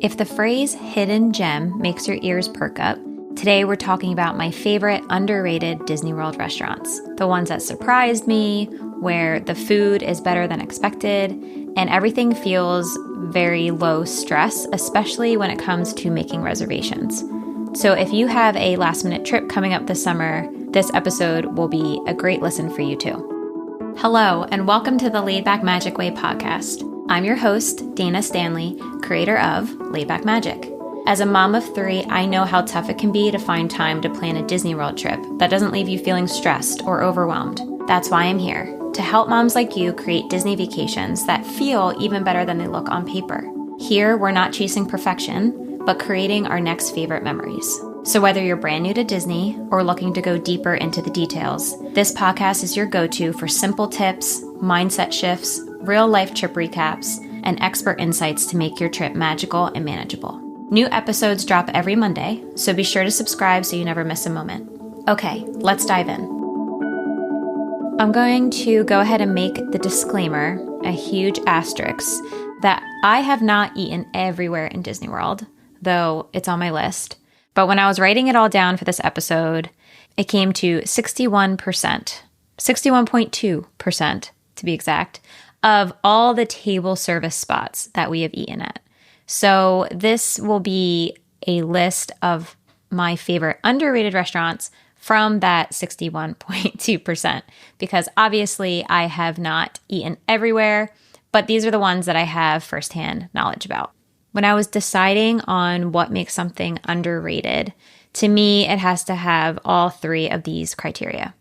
If the phrase hidden gem makes your ears perk up, today we're talking about my favorite underrated Disney World restaurants. The ones that surprised me, where the food is better than expected, and everything feels very low stress, especially when it comes to making reservations. So if you have a last-minute trip coming up this summer, this episode will be a great listen for you too. Hello, and welcome to the Laid Back Magic Way podcast. I'm your host, Dana Stanley, creator of Laid Back Magic. As a mom of 3, I know how tough it can be to find time to plan a Disney World trip that doesn't leave you feeling stressed or overwhelmed. That's why I'm here, to help moms like you create Disney vacations that feel even better than they look on paper. Here, we're not chasing perfection, but creating our next favorite memories. So whether you're brand new to Disney or looking to go deeper into the details, this podcast is your go-to for simple tips, mindset shifts, real-life trip recaps, and expert insights to make your trip magical and manageable. New episodes drop every Monday, so be sure to subscribe so you never miss a moment. Okay, let's dive in. I'm going to go ahead and make the disclaimer, a huge asterisk, that I have not eaten everywhere in Disney World, though it's on my list. But when I was writing it all down for this episode, it came to 61.2% to be exact, of all the table service spots that we have eaten at. So this will be a list of my favorite underrated restaurants from that 61.2%, because obviously I have not eaten everywhere, but these are the ones that I have firsthand knowledge about. When I was deciding on what makes something underrated, to me, it has to have all 3 of these criteria.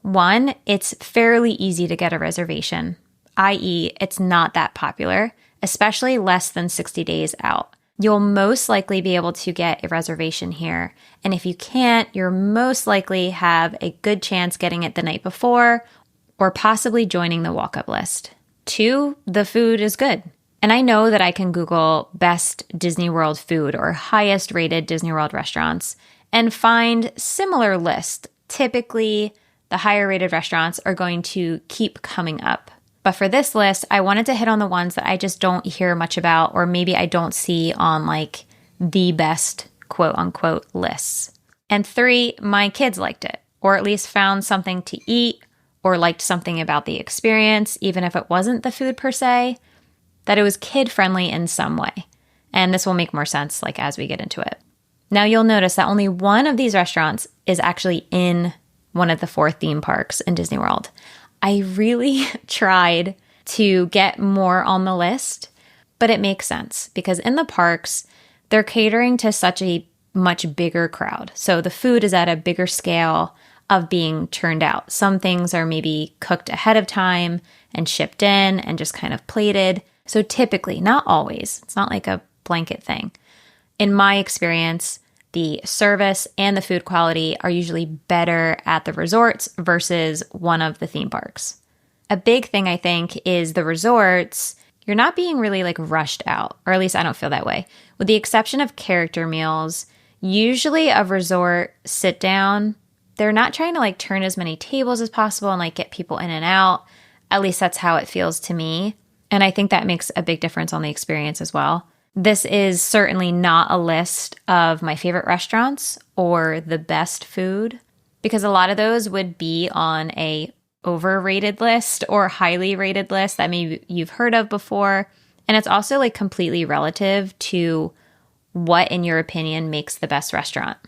1, it's fairly easy to get a reservation, i.e., it's not that popular, especially less than 60 days out. You'll most likely be able to get a reservation here, and if you can't, you're most likely have a good chance getting it the night before or possibly joining the walk-up list. 2, the food is good. And I know that I can Google best Disney World food or highest rated Disney World restaurants and find similar lists. Typically, the higher rated restaurants are going to keep coming up. But for this list, I wanted to hit on the ones that I just don't hear much about, or maybe I don't see on like the best quote unquote lists. And 3, my kids liked it, or at least found something to eat or liked something about the experience, even if it wasn't the food per se, that it was kid-friendly in some way. And this will make more sense like as we get into it. Now you'll notice that only one of these restaurants is actually in one of the 4 theme parks in Disney World. I really tried to get more on the list, but it makes sense because in the parks, they're catering to such a much bigger crowd. So the food is at a bigger scale of being turned out. Some things are maybe cooked ahead of time and shipped in and just kind of plated. So typically, not always, it's not like a blanket thing. In my experience, the service and the food quality are usually better at the resorts versus one of the theme parks. A big thing, I think, is the resorts, you're not being really like rushed out, or at least I don't feel that way. With the exception of character meals, usually a resort sit down, they're not trying to like turn as many tables as possible and like get people in and out. At least that's how it feels to me. And I think that makes a big difference on the experience as well. This is certainly not a list of my favorite restaurants or the best food, because a lot of those would be on a overrated list or highly rated list that maybe you've heard of before. And it's also like completely relative to what, in your opinion, makes the best restaurant.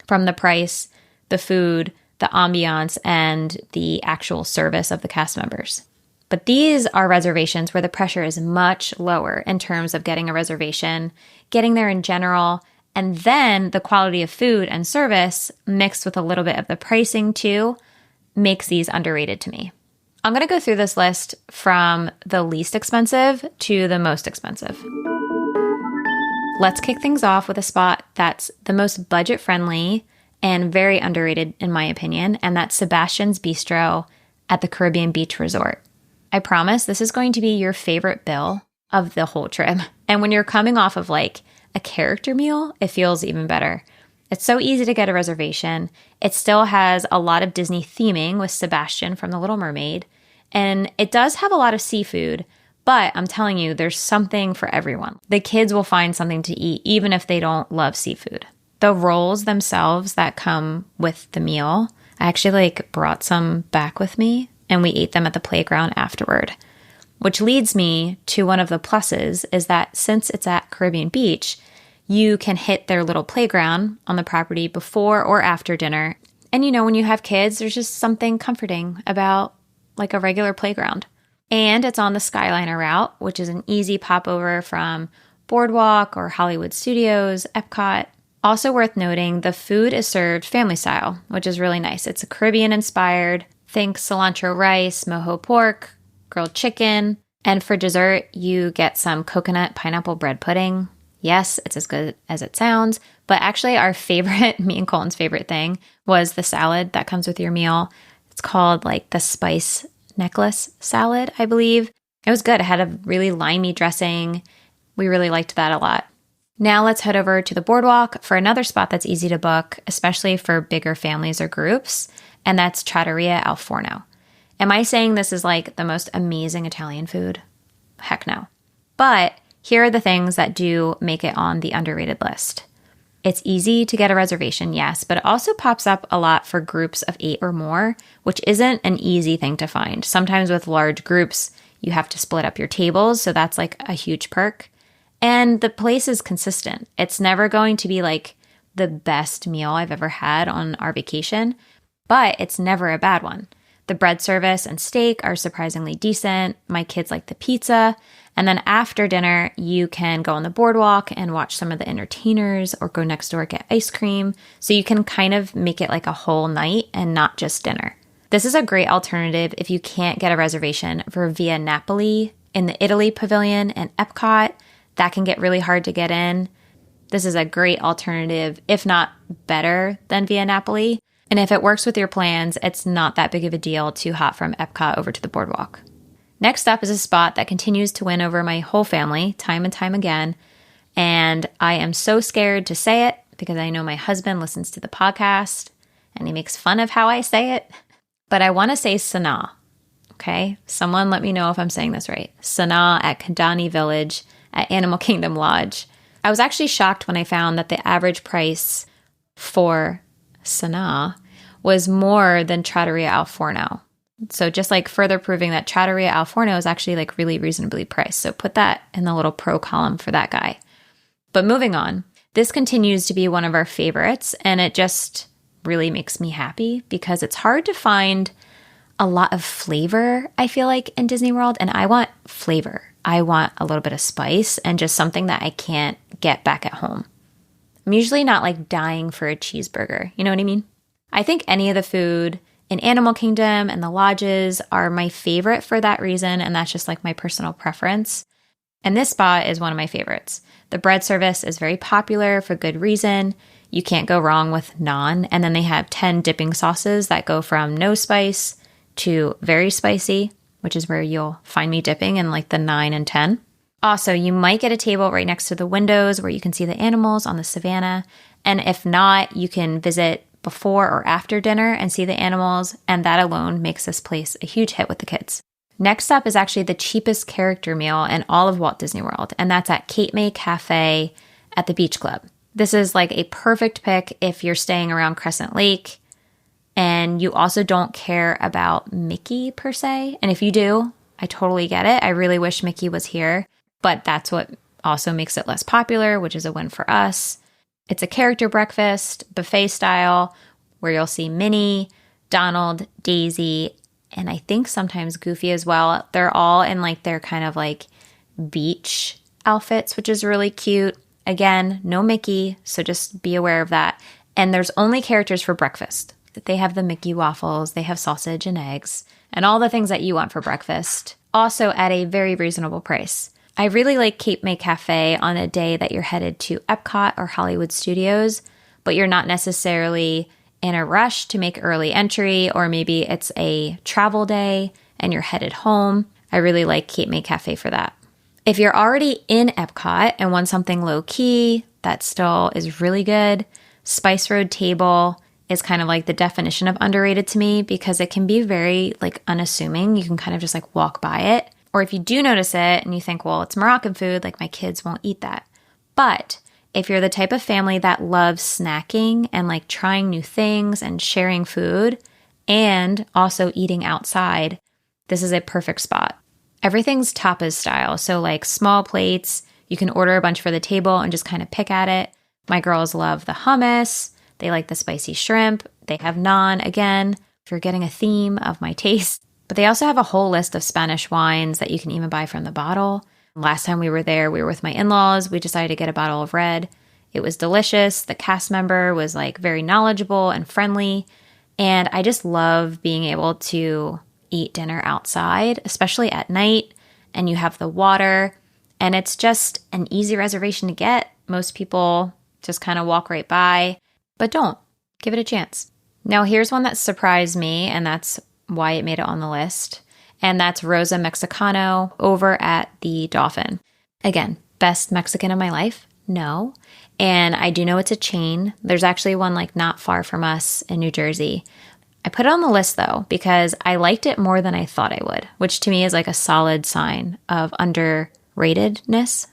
From the price, the food, the ambiance, and the actual service of the cast members. But these are reservations where the pressure is much lower in terms of getting a reservation, getting there in general, and then the quality of food and service mixed with a little bit of the pricing too makes these underrated to me. I'm going to go through this list from the least expensive to the most expensive. Let's kick things off with a spot that's the most budget-friendly and very underrated in my opinion, and that's Sebastian's Bistro at the Caribbean Beach Resort. I promise this is going to be your favorite bill of the whole trip. And when you're coming off of like a character meal, it feels even better. It's so easy to get a reservation. It still has a lot of Disney theming with Sebastian from The Little Mermaid. And it does have a lot of seafood, But I'm telling you, there's something for everyone. The kids will find something to eat, even if they don't love seafood. The rolls themselves that come with the meal, I actually brought some back with me and we ate them at the playground afterward. Which leads me to one of the pluses is that since it's at Caribbean Beach, you can hit their little playground on the property before or after dinner. And when you have kids, there's just something comforting about a regular playground. And it's on the Skyliner route, which is an easy popover from Boardwalk or Hollywood Studios, Epcot. Also worth noting, the food is served family style, which is really nice. It's a Caribbean inspired. Think cilantro rice, mojo pork, grilled chicken. And for dessert, you get some coconut pineapple bread pudding. Yes, it's as good as it sounds. But actually our favorite, me and Colton's favorite thing, was the salad that comes with your meal. It's called the spice necklace salad, I believe. It was good. It had a really limey dressing. We really liked that a lot. Now let's head over to the boardwalk for another spot that's easy to book, especially for bigger families or groups, and that's Trattoria al Forno. Am I saying this is the most amazing Italian food? Heck no. But here are the things that do make it on the underrated list. It's easy to get a reservation, yes, but it also pops up a lot for groups of 8 or more, which isn't an easy thing to find. Sometimes with large groups, you have to split up your tables, so that's a huge perk. And the place is consistent. It's never going to be the best meal I've ever had on our vacation, but it's never a bad one. The bread service and steak are surprisingly decent. My kids like the pizza. And then after dinner, you can go on the boardwalk and watch some of the entertainers or go next door get ice cream. So you can kind of make it a whole night and not just dinner. This is a great alternative if you can't get a reservation for Via Napoli in the Italy Pavilion and Epcot. That can get really hard to get in. This is a great alternative, if not better than Via Napoli. And if it works with your plans, it's not that big of a deal to hop from Epcot over to the boardwalk. Next up is a spot that continues to win over my whole family time and time again. And I am so scared to say it because I know my husband listens to the podcast and he makes fun of how I say it. But I want to say Sanaa. Okay? Someone let me know if I'm saying this right. Sanaa at Kidani Village at Animal Kingdom Lodge. I was actually shocked when I found that the average price for Sanaa was more than Trattoria al Forno. So just further proving that Trattoria al Forno is actually really reasonably priced. So put that in the little pro column for that guy. But moving on, this continues to be one of our favorites, and it just really makes me happy because it's hard to find a lot of flavor, I feel in Disney World, and I want flavor. I want a little bit of spice and just something that I can't get back at home. I'm usually not dying for a cheeseburger. You know what I mean? I think any of the food in Animal Kingdom and the lodges are my favorite for that reason, and that's just my personal preference. And this spot is one of my favorites. The bread service is very popular for good reason. You can't go wrong with naan, and then they have 10 dipping sauces that go from no spice to very spicy, which is where you'll find me dipping in the 9 and 10. Also, you might get a table right next to the windows where you can see the animals on the savannah. And if not, you can visit before or after dinner and see the animals. And that alone makes this place a huge hit with the kids. Next up is actually the cheapest character meal in all of Walt Disney World. And that's at Cape May Cafe at the Beach Club. This is a perfect pick if you're staying around Crescent Lake and you also don't care about Mickey per se. And if you do, I totally get it. I really wish Mickey was here. But that's what also makes it less popular, which is a win for us. It's a character breakfast, buffet style, where you'll see Minnie, Donald, Daisy, and I think sometimes Goofy as well. They're all in their kind of beach outfits, which is really cute. Again, no Mickey, so just be aware of that. And there's only characters for breakfast. They have the Mickey waffles, they have sausage and eggs, and all the things that you want for breakfast, also at a very reasonable price. I really like Cape May Cafe on a day that you're headed to Epcot or Hollywood Studios, but you're not necessarily in a rush to make early entry, or maybe it's a travel day and you're headed home. I really like Cape May Cafe for that. If you're already in Epcot and want something low key that still is really good, Spice Road Table is kind of the definition of underrated to me because it can be very unassuming. You can kind of just walk by it. Or if you do notice it and you think, well, it's Moroccan food, like my kids won't eat that. But if you're the type of family that loves snacking and like trying new things and sharing food and also eating outside, this is a perfect spot. Everything's tapas style. So like small plates, you can order a bunch for the table and just kind of pick at it. My girls love the hummus. They like the spicy shrimp. They have naan again, if you're getting a theme of my taste. But they also have a whole list of Spanish wines that you can even buy from the bottle. Last time we were there, we were with my in-laws. We decided to get a bottle of red. It was delicious. The cast member was like very knowledgeable and friendly. And I just love being able to eat dinner outside, especially at night. And you have the water. And it's just an easy reservation to get. Most people just kind of walk right by. But don't. Give it a chance. Now, here's one that surprised me, and that's why it made it on the list. And that's Rosa Mexicano over at the Dolphin. Again, best Mexican of my life? No. And I do know it's a chain. There's actually one like not far from us in New Jersey. I put it on the list though, because I liked it more than I thought I would, which to me is like a solid sign of underratedness.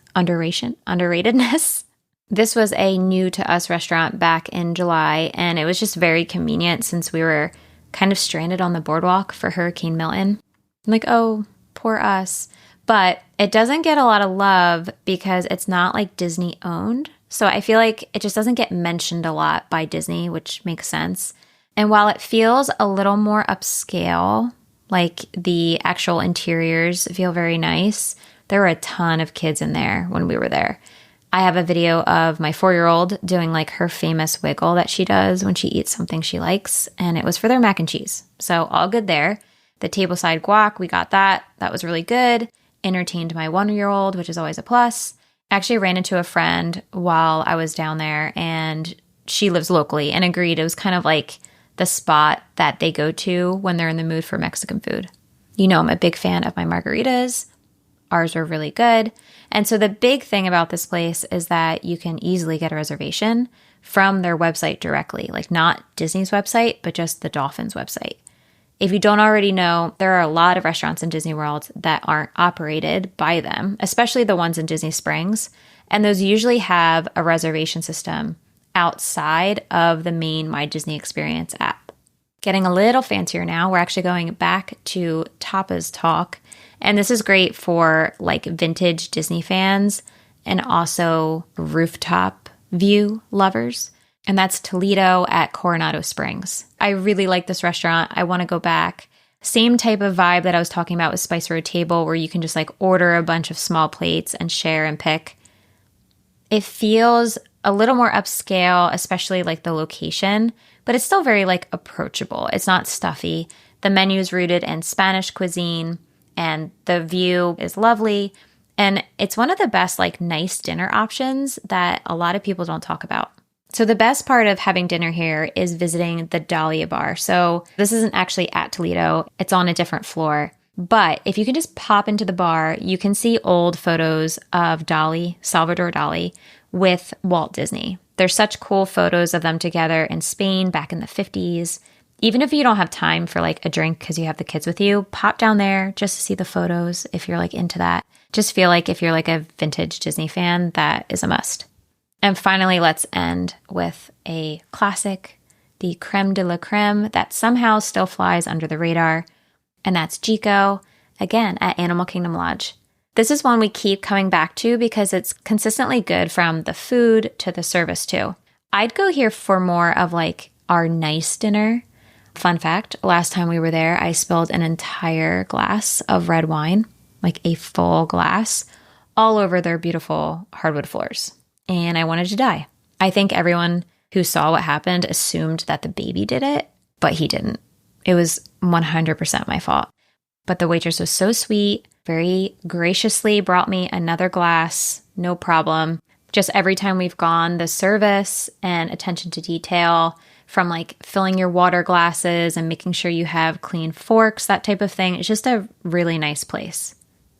This was a new to us restaurant back in July, and it was just very convenient since we were kind of stranded on the boardwalk for Hurricane Milton. I'm like, oh, poor us. But it doesn't get a lot of love because it's not like Disney owned. So I feel like it just doesn't get mentioned a lot by Disney, which makes sense. And while it feels a little more upscale, like the actual interiors feel very nice, there were a ton of kids in there when we were there. I have a video of my 4-year-old doing like her famous wiggle that she does when she eats something she likes, and it was for their mac and cheese. So all good there. The tableside guac, we got that. That was really good. Entertained my 1-year-old, which is always a plus. Actually ran into a friend while I was down there, and she lives locally and agreed it was kind of like the spot that they go to when they're in the mood for Mexican food. You know, I'm a big fan of my margaritas. Ours were really good. And so the big thing about this place is that you can easily get a reservation from their website directly, like not Disney's website, but just the Dolphin's website. If you don't already know, there are a lot of restaurants in Disney World that aren't operated by them, especially the ones in Disney Springs. And those usually have a reservation system outside of the main My Disney Experience app. Getting a little fancier now, we're actually going back to Tapas Talk. And this is great for like vintage Disney fans and also rooftop view lovers. And that's Toledo at Coronado Springs. I really like this restaurant. I want to go back. Same type of vibe that I was talking about with Spice Road Table, where you can just like order a bunch of small plates and share and pick. It feels a little more upscale, especially like the location, but it's still very like approachable. It's not stuffy. The menu is rooted in Spanish cuisine, and the view is lovely. And it's one of the best like nice dinner options that a lot of people don't talk about. So the best part of having dinner here is visiting the Dahlia Bar. So this isn't actually at Toledo. It's on a different floor. But if you can just pop into the bar, you can see old photos of Dali, Salvador Dali, with Walt Disney. There's such cool photos of them together in Spain back in the 50s. Even if you don't have time for like a drink because you have the kids with you, pop down there just to see the photos if you're like into that. Just feel like if you're like a vintage Disney fan, that is a must. And finally, let's end with a classic, the creme de la creme that somehow still flies under the radar. And that's Jiko, again, at Animal Kingdom Lodge. This is one we keep coming back to because it's consistently good from the food to the service too. I'd go here for more of like our nice dinner. Fun fact, last time we were there, I spilled an entire glass of red wine, like a full glass, all over their beautiful hardwood floors. And I wanted to die. I think everyone who saw what happened assumed that the baby did it, but he didn't. It was 100% my fault. But the waitress was so sweet, very graciously brought me another glass, no problem. Just every time we've gone, the service and attention to detail, from like filling your water glasses and making sure you have clean forks, that type of thing. It's just a really nice place.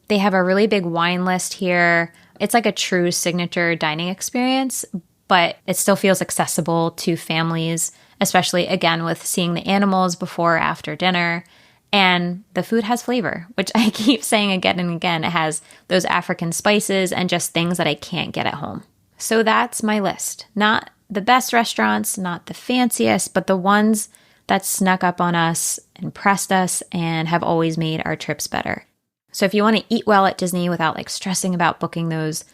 They have a really big wine list here. It's like a true signature dining experience, but it still feels accessible to families, especially again with seeing the animals before or after dinner. And the food has flavor, which I keep saying again and again. It has those African spices and just things that I can't get at home. So that's my list. Not the best restaurants, not the fanciest, but the ones that snuck up on us, impressed us, and have always made our trips better. So if you want to eat well at Disney without like stressing about booking those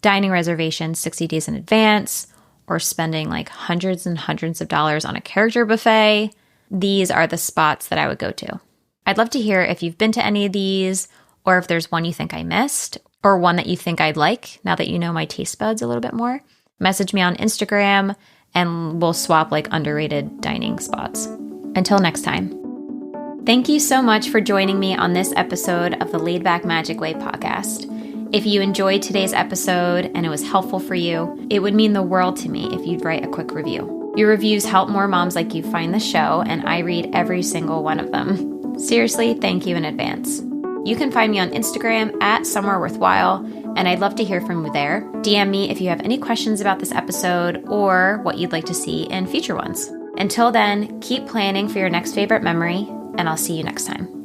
dining reservations 60 days in advance or spending like hundreds and hundreds of dollars on a character buffet, these are the spots that I would go to. I'd love to hear if you've been to any of these, or if there's one you think I missed, or one that you think I'd like now that you know my taste buds a little bit more. Message me on Instagram and we'll swap like underrated dining spots. Until next time. Thank you so much for joining me on this episode of the Laid Back Magic Way podcast. If you enjoyed today's episode and it was helpful for you, it would mean the world to me if you'd write a quick review. Your reviews help more moms like you find the show, and I read every single one of them. Seriously, thank you in advance. You can find me on Instagram at Somewhere Worthwhile, and I'd love to hear from you there. DM me if you have any questions about this episode or what you'd like to see in future ones. Until then, keep planning for your next favorite memory, and I'll see you next time.